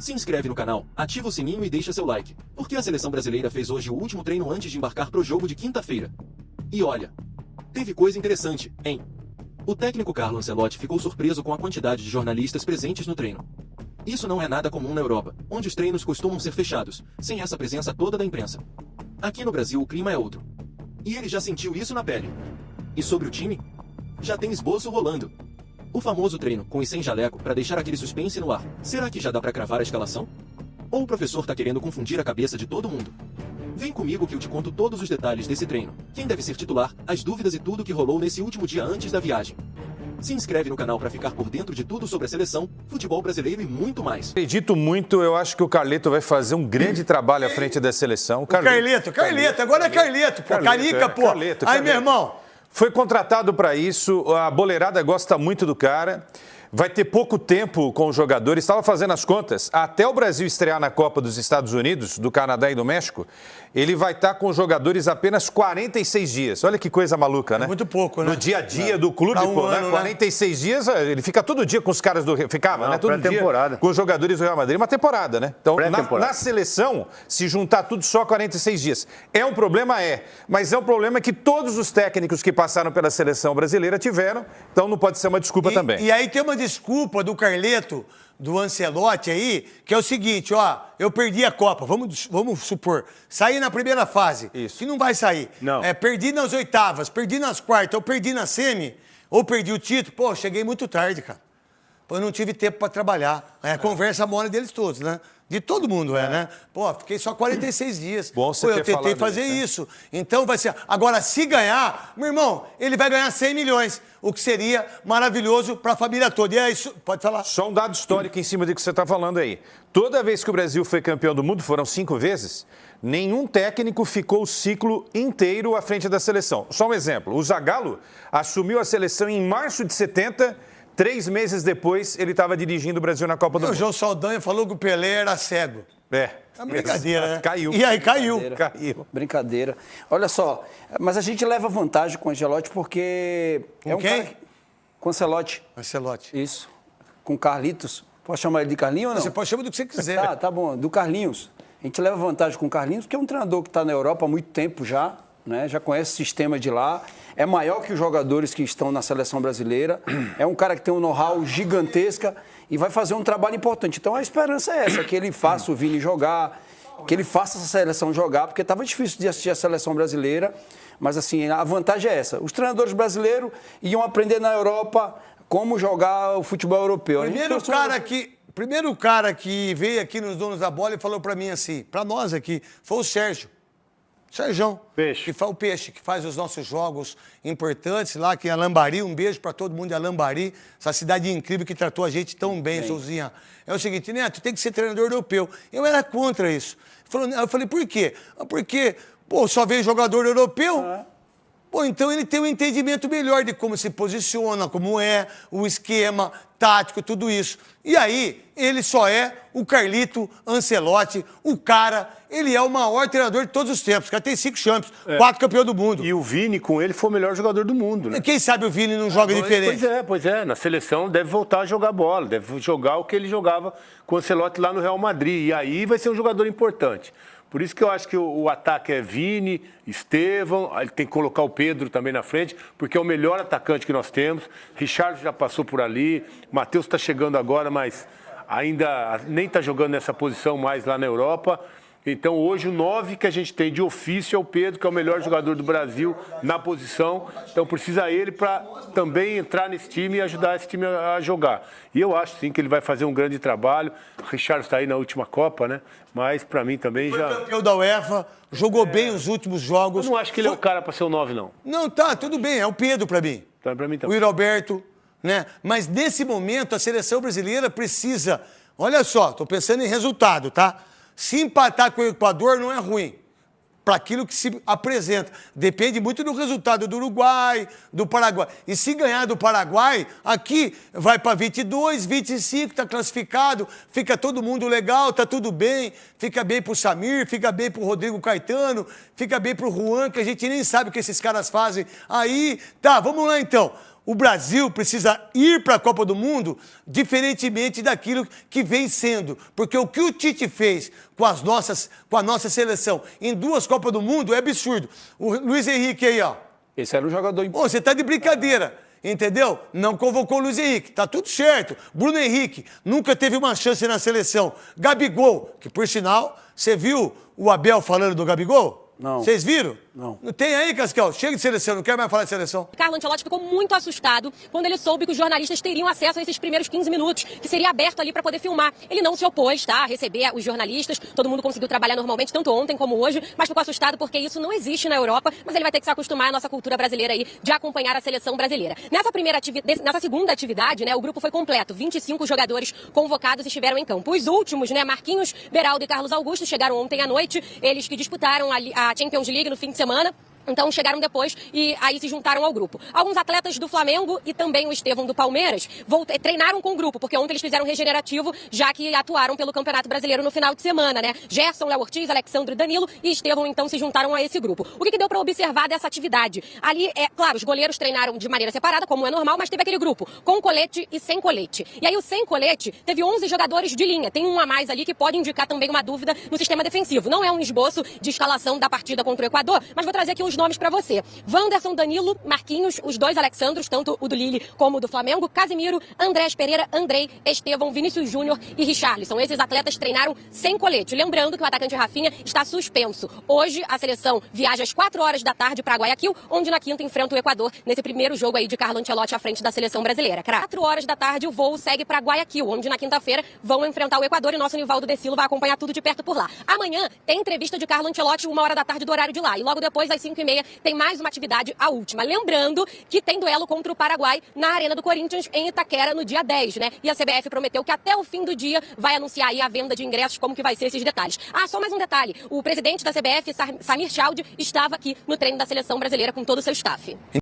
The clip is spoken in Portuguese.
Se inscreve no canal, ativa o sininho e deixa seu like, porque a seleção brasileira fez hoje o último treino antes de embarcar pro jogo de quinta-feira. E olha, teve coisa interessante, hein? O técnico Carlo Ancelotti ficou surpreso com a quantidade de jornalistas presentes no treino. Isso não é nada comum na Europa, onde os treinos costumam ser fechados, sem essa presença toda da imprensa. Aqui no Brasil o clima é outro. E ele já sentiu isso na pele. E sobre o time? Já tem esboço rolando. O famoso treino, com e sem jaleco, para deixar aquele suspense no ar. Será que já dá para cravar a escalação? Ou o professor tá querendo confundir a cabeça de todo mundo? Vem comigo que eu te conto todos os detalhes desse treino. Quem deve ser titular, as dúvidas e tudo que rolou nesse último dia antes da viagem. Se inscreve no canal para ficar por dentro de tudo sobre a seleção, futebol brasileiro e muito mais. Acredito muito, eu acho que o Carleto vai fazer um grande trabalho à frente da seleção. Carleto, agora é Carleto, pô, Carica, pô. Aí, meu irmão. Foi contratado para isso, a boleirada gosta muito do cara. Vai ter pouco tempo com os jogadores. Estava fazendo as contas. Até o Brasil estrear na Copa dos Estados Unidos, do Canadá e do México, ele vai estar com os jogadores apenas 46 dias. Olha que coisa maluca, né? É muito pouco, né? No dia a dia do clube, pô, né? 46 dias, ele fica todo dia com os caras do... Ficava, né? Todo dia com os jogadores do Real Madrid. Uma temporada, né? Então, na seleção, se juntar tudo só 46 dias. É um problema? É. Mas é um problema que todos os técnicos que passaram pela seleção brasileira tiveram. Então, não pode ser uma desculpa também. E aí tem uma desculpa do Carleto, do Ancelotti aí, que é o seguinte, ó, eu perdi a Copa, vamos supor, saí na primeira fase, isso, que não vai sair. Não. Perdi nas oitavas, perdi nas quartas, ou perdi na semi, ou perdi o título, pô, cheguei muito tarde, cara. Pô, eu não tive tempo para trabalhar. Conversa mole deles todos, né? De todo mundo né? Pô, fiquei só 46 dias. Bom você Pô, eu tentei fazer isso. Então vai ser... Agora, se ganhar, meu irmão, ele vai ganhar 100 milhões, o que seria maravilhoso para a família toda. E é isso, pode falar. Só um dado histórico em cima do que você está falando aí. Toda vez que o Brasil foi campeão do mundo, foram 5 vezes, nenhum técnico ficou o ciclo inteiro à frente da seleção. Só um exemplo, o Zagallo assumiu a seleção em março de 70... 3 meses depois, ele estava dirigindo o Brasil na Copa do Mundo. O João Saldanha falou que o Pelé era cego. É brincadeira, né? Caiu. E aí caiu. Brincadeira. Olha só, mas a gente leva vantagem com o Ancelotti porque... Com quem? Com o Ancelotti. Ancelotti. Isso. Com o Carlitos. Posso chamar ele de Carlinhos ou não? Você pode chamar do que você quiser. Tá bom. Do Carlinhos. A gente leva vantagem com o Carlinhos porque é um treinador que está na Europa há muito tempo já, né? Já conhece o sistema de lá. É maior que os jogadores que estão na seleção brasileira. É um cara que tem um know-how gigantesca e vai fazer um trabalho importante. Então a esperança é essa, que ele faça o Vini jogar, que ele faça essa seleção jogar, porque estava difícil de assistir a seleção brasileira, mas assim, a vantagem é essa. Os treinadores brasileiros iam aprender na Europa como jogar o futebol europeu. Primeiro cara que veio aqui nos Donos da Bola e falou para mim assim, para nós aqui, foi o Sérgio. Sérgio, que faz o Peixe, que faz os nossos jogos importantes lá, que é Alambari. Um beijo para todo mundo de Alambari, essa cidade incrível que tratou a gente tão bem, Souzinha. É o seguinte, Neto, tem que ser treinador europeu. Eu era contra isso. Eu falei, por quê? Porque, pô, só veio jogador europeu. Pô, então ele tem um entendimento melhor de como se posiciona, como é, o esquema tático, tudo isso. E aí, ele só é o Carlito Ancelotti, o cara, ele é o maior treinador de todos os tempos. O cara tem 5 Champions, 4 campeão do mundo. E o Vini, com ele, foi o melhor jogador do mundo, né? Quem sabe o Vini não joga diferente? Pois é. Na seleção deve voltar a jogar bola, deve jogar o que ele jogava com o Ancelotti lá no Real Madrid. E aí vai ser um jogador importante. Por isso que eu acho que o ataque é Vini, Estevão, ele tem que colocar o Pedro também na frente, porque é o melhor atacante que nós temos. Richarlison já passou por ali, Matheus está chegando agora, mas ainda nem está jogando nessa posição mais lá na Europa. Então hoje o 9 que a gente tem de ofício é o Pedro, que é o melhor jogador do Brasil na posição. Então precisa ele para também entrar nesse time e ajudar esse time a jogar. E eu acho sim que ele vai fazer um grande trabalho. O Richarlison está aí na última Copa, né? Mas para mim também já... Foi campeão da UEFA, jogou bem os últimos jogos. Eu não acho que ele é o cara para ser o 9, não. Não, tá, tudo bem, é o Pedro para mim. Tá, para mim também. O Yuri Alberto, né? Mas nesse momento a seleção brasileira precisa... Olha só, estou pensando em resultado, tá? Se empatar com o Equador não é ruim, para aquilo que se apresenta. Depende muito do resultado do Uruguai, do Paraguai. E se ganhar do Paraguai, aqui vai para 22, 25, está classificado, fica todo mundo legal, está tudo bem, fica bem para o Samir, fica bem para o Rodrigo Caetano, fica bem para o Juan, que a gente nem sabe o que esses caras fazem. Aí, tá, vamos lá então. O Brasil precisa ir para a Copa do Mundo diferentemente daquilo que vem sendo. Porque o que o Tite fez com a nossa seleção em 2 Copas do Mundo é absurdo. O Luiz Henrique aí, ó. Esse era um jogador importante. Você tá de brincadeira, entendeu? Não convocou o Luiz Henrique, tá tudo certo. Bruno Henrique nunca teve uma chance na seleção. Gabigol, que por sinal, você viu o Abel falando do Gabigol? Não. Vocês viram? Não. Tem aí, Cascal? Chega de seleção, não quero mais falar de seleção. Carlo Ancelotti ficou muito assustado quando ele soube que os jornalistas teriam acesso a esses primeiros 15 minutos, que seria aberto ali para poder filmar. Ele não se opôs, tá, a receber os jornalistas, todo mundo conseguiu trabalhar normalmente, tanto ontem como hoje, mas ficou assustado porque isso não existe na Europa, mas ele vai ter que se acostumar à nossa cultura brasileira aí, de acompanhar a seleção brasileira. Nessa segunda atividade, né, o grupo foi completo, 25 jogadores convocados estiveram em campo. Os últimos, né, Marquinhos, Beraldo e Carlos Augusto, chegaram ontem à noite, eles que disputaram a Champions League no fim de semana. Então chegaram depois e aí se juntaram ao grupo. Alguns atletas do Flamengo e também o Estevão do Palmeiras treinaram com o grupo, porque ontem eles fizeram um regenerativo, já que atuaram pelo Campeonato Brasileiro no final de semana, né? Gerson, Léo Ortiz, Alexandre Danilo e Estevão então se juntaram a esse grupo. O que deu para observar dessa atividade? Ali, claro, os goleiros treinaram de maneira separada, como é normal, mas teve aquele grupo com colete e sem colete. E aí o sem colete teve 11 jogadores de linha. Tem um a mais ali que pode indicar também uma dúvida no sistema defensivo. Não é um esboço de escalação da partida contra o Equador, mas vou trazer aqui os nomes para você. Wanderson, Danilo, Marquinhos, os 2 Alexandros, tanto o do Lille como o do Flamengo, Casimiro, Andrés Pereira, Andrei, Estevão, Vinícius Júnior e Richarlison. Esses atletas treinaram sem colete. Lembrando que o atacante Rafinha está suspenso. Hoje a seleção viaja às 4 horas da tarde para Guayaquil, onde na quinta enfrenta o Equador nesse primeiro jogo aí de Carlo Ancelotti à frente da seleção brasileira. 4 horas da tarde o voo segue para Guayaquil, onde na quinta-feira vão enfrentar o Equador e nosso Nivaldo Decilo vai acompanhar tudo de perto por lá. Amanhã tem entrevista de Carlo Ancelotti 1 hora da tarde do horário de lá. E logo depois, às 5h30, tem mais uma atividade, a última. Lembrando que tem duelo contra o Paraguai na Arena do Corinthians, em Itaquera, no dia 10, né? E a CBF prometeu que até o fim do dia vai anunciar aí a venda de ingressos, como que vai ser esses detalhes. Ah, só mais um detalhe. O presidente da CBF, Samir Chaude, estava aqui no treino da seleção brasileira com todo o seu staff.